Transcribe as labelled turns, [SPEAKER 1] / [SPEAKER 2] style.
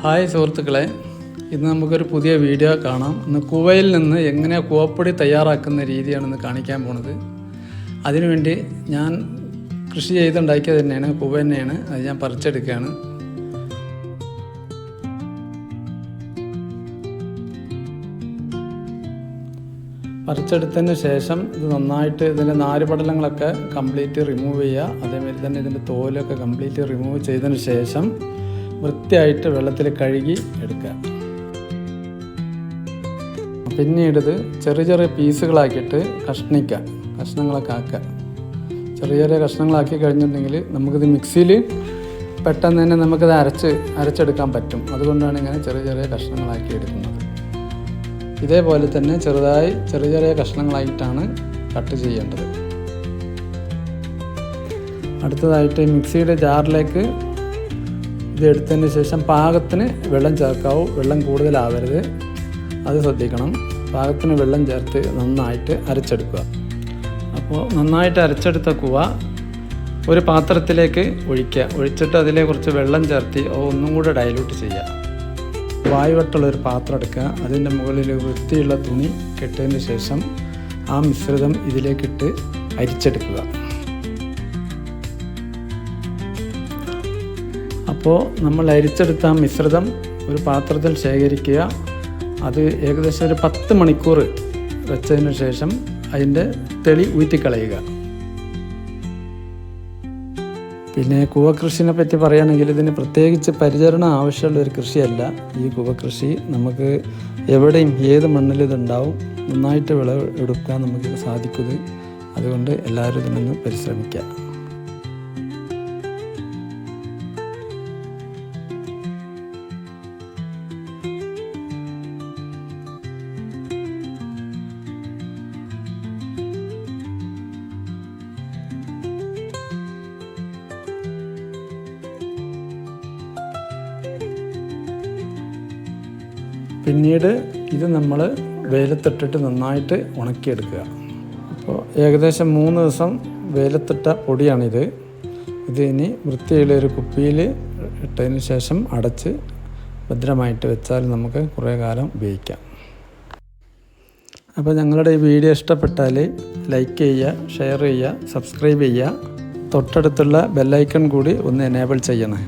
[SPEAKER 1] Hi സുഹൃത്തുക്കളെ, ഇന്ന് നമുക്കൊരു പുതിയ വീഡിയോ കാണാം. ഇന്ന് കൂവയിൽ നിന്ന് എങ്ങനെ കൂവപ്പൊടി തയ്യാറാക്കുന്ന രീതിയാണെന്ന് കാണിക്കാൻ പോണത്. അതിനുവേണ്ടി ഞാൻ കൃഷി ചെയ്തുണ്ടാക്കിയത് തന്നെയാണ്, കൂവ തന്നെയാണ്. അത് ഞാൻ പറിച്ചെടുക്കുകയാണ്. പറിച്ചെടുത്തതിന് ശേഷം ഇത് നന്നായിട്ട് ഇതിൻ്റെ നാരുപടലങ്ങളൊക്കെ കംപ്ലീറ്റ് റിമൂവ് ചെയ്യുക. അതേമാതിരി തന്നെ ഇതിൻ്റെ തോലൊക്കെ കംപ്ലീറ്റ് റിമൂവ് ചെയ്തതിന് ശേഷം വൃത്തിയായിട്ട് വെള്ളത്തിൽ കഴുകി എടുക്കുക. പിന്നീട് ഇത് ചെറിയ ചെറിയ പീസുകളാക്കിയിട്ട് കഷ്ണങ്ങളൊക്കെ ആക്കുക. ചെറിയ ചെറിയ കഷ്ണങ്ങളാക്കി കഴിഞ്ഞിട്ടുണ്ടെങ്കിൽ നമുക്കിത് മിക്സിയിൽ പെട്ടെന്ന് തന്നെ നമുക്കിത് അരച്ചെടുക്കാൻ പറ്റും. അതുകൊണ്ടാണ് ഇങ്ങനെ ചെറിയ ചെറിയ കഷ്ണങ്ങളാക്കി എടുക്കുന്നത്. ഇതേപോലെ തന്നെ ചെറിയ ചെറിയ കഷ്ണങ്ങളായിട്ടാണ് കട്ട് ചെയ്യേണ്ടത്. അടുത്തതായിട്ട് മിക്സിയുടെ ജാറിലേക്ക് ഇത് എടുത്തതിന് ശേഷം പാകത്തിന് വെള്ളം ചേർക്കാവൂ. വെള്ളം കൂടുതലാവരുത്, അത് ശ്രദ്ധിക്കണം. പാകത്തിന് വെള്ളം ചേർത്ത് നന്നായിട്ട് അരച്ചെടുക്കുക. അപ്പോൾ നന്നായിട്ട് അരച്ചെടുത്ത കൂവ ഒരു പാത്രത്തിലേക്ക് ഒഴിച്ചിട്ട് അതിലെ കുറച്ച് വെള്ളം ചേർത്ത് ഒന്നും കൂടെ ഡൈല്യൂട്ട് ചെയ്യുക. വായുവട്ടുള്ളൊരു പാത്രം എടുക്കുക. അതിൻ്റെ മുകളിൽ വൃത്തിയുള്ള തുണി കെട്ടിയതിന് ശേഷം ആ മിശ്രിതം ഇതിലേക്കിട്ട് അരിച്ചെടുക്കുക. അപ്പോൾ നമ്മൾ അരിച്ചെടുത്ത ആ മിശ്രിതം ഒരു പാത്രത്തിൽ ശേഖരിക്കുക. അത് ഏകദേശം ഒരു 10 മണിക്കൂർ വെച്ചതിന് ശേഷം അതിൻ്റെ തെളി ഊറ്റിക്കളയുക. പിന്നെ കൂവക്കൃഷിനെ പറ്റി പറയുകയാണെങ്കിൽ ഇതിന് പ്രത്യേകിച്ച് പരിചരണം ആവശ്യമുള്ള ഒരു കൃഷിയല്ല ഈ കൂവക്കൃഷി. നമുക്ക് എവിടെയും ഏത് മണ്ണിലും ഇതുണ്ടാവും. നന്നായിട്ട് വിളവെടുക്കാൻ നമുക്ക് സാധിക്കുന്നത്. അതുകൊണ്ട് എല്ലാവരും ഇതിനൊന്ന് പരിശ്രമിക്കുക. പിന്നീട് ഇത് നമ്മൾ വെയിലത്തിട്ടിട്ട് നന്നായിട്ട് ഉണക്കിയെടുക്കുക. അപ്പോൾ ഏകദേശം 3 ദിവസം വെയിലത്തിട്ട പൊടിയാണിത്. ഇത് ഇനി വൃത്തിയുള്ള ഒരു കുപ്പിയിൽ ഇട്ടതിന് ശേഷം അടച്ച് ഭദ്രമായിട്ട് വെച്ചാൽ നമുക്ക് കുറേ കാലം ഉപയോഗിക്കാം. അപ്പോൾ ഞങ്ങളുടെ ഈ വീഡിയോ ഇഷ്ടപ്പെട്ടാൽ ലൈക്ക് ചെയ്യുക, ഷെയർ ചെയ്യുക, സബ്സ്ക്രൈബ് ചെയ്യുക. തൊട്ടടുത്തുള്ള ബെല്ലൈക്കൺ കൂടി ഒന്ന് എനേബിൾ ചെയ്യണേ.